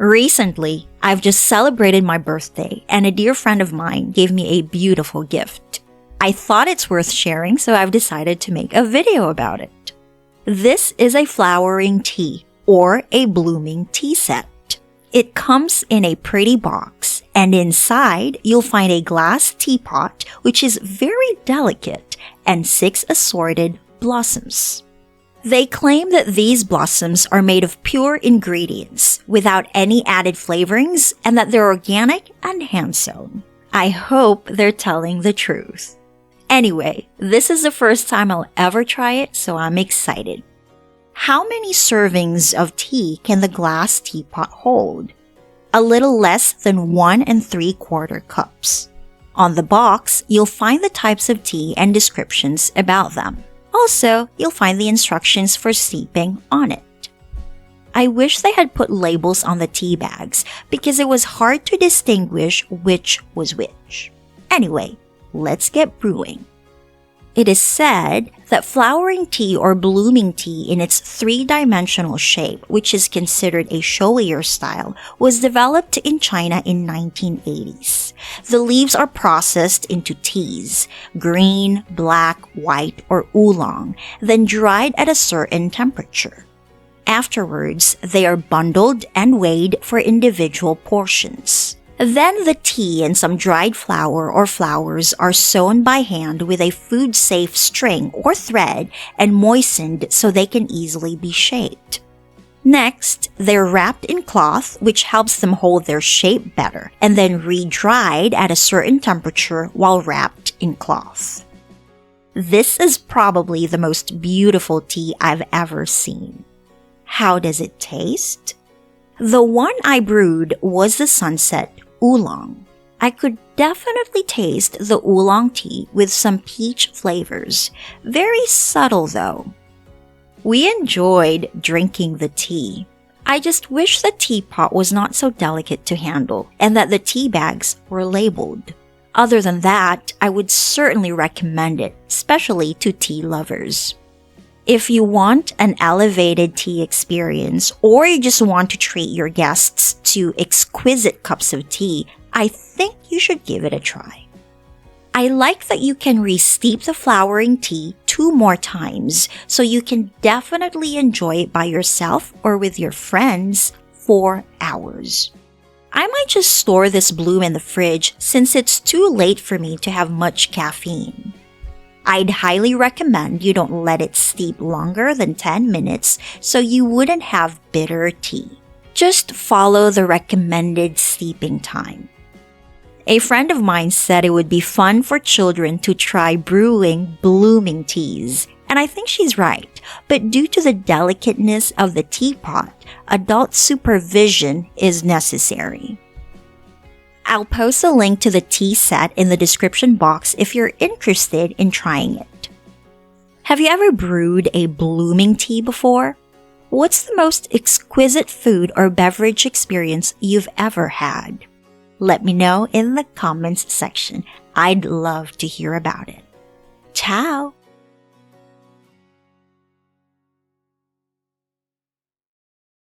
Recently, I've just celebrated my birthday and a dear friend of mine gave me a beautiful gift. I thought it's worth sharing, so I've decided to make a video about it. This is a flowering tea or a blooming tea set. It comes in a pretty box, and inside you'll find a glass teapot which is very delicate and 6 assorted blossoms. They claim that these blossoms are made of pure ingredients without any added flavorings and that they're organic and hand-sewn. I hope they're telling the truth. Anyway, this is the first time I'll ever try it, so I'm excited. How many servings of tea can the glass teapot hold? A little less than 1 3/4 cups. On the box, you'll find the types of tea and descriptions about them. Also, you'll find the instructions for steeping on it. I wish they had put labels on the tea bags because it was hard to distinguish which was which. Anyway, let's get brewing. It is said that flowering tea or blooming tea in its 3-dimensional shape, which is considered a showier style, was developed in China in 1980s. The leaves are processed into teas, green, black, white, or oolong, then dried at a certain temperature. Afterwards, they are bundled and weighed for individual portions. Then the tea and some dried flour or flowers are sewn by hand with a food-safe string or thread and moistened so they can easily be shaped. Next, they're wrapped in cloth, which helps them hold their shape better, and then re-dried at a certain temperature while wrapped in cloth. This is probably the most beautiful tea I've ever seen. How does it taste? The one I brewed was the Sunset Oolong. I could definitely taste the oolong tea with some peach flavors. Very subtle though. We enjoyed drinking the tea. I just wish the teapot was not so delicate to handle and that the tea bags were labeled. Other than that, I would certainly recommend it, especially to tea lovers. If you want an elevated tea experience or you just want to treat your guests to exquisite cups of tea, I think you should give it a try. I like that you can re-steep the flowering tea 2 more times, so you can definitely enjoy it by yourself or with your friends for hours. I might just store this bloom in the fridge since it's too late for me to have much caffeine. I'd highly recommend you don't let it steep longer than 10 minutes so you wouldn't have bitter tea. Just follow the recommended steeping time. A friend of mine said it would be fun for children to try brewing blooming teas, and I think she's right, but due to the delicateness of the teapot, adult supervision is necessary. I'll post a link to the tea set in the description box if you're interested in trying it. Have you ever brewed a blooming tea before? What's the most exquisite food or beverage experience you've ever had? Let me know in the comments section. I'd love to hear about it. Ciao!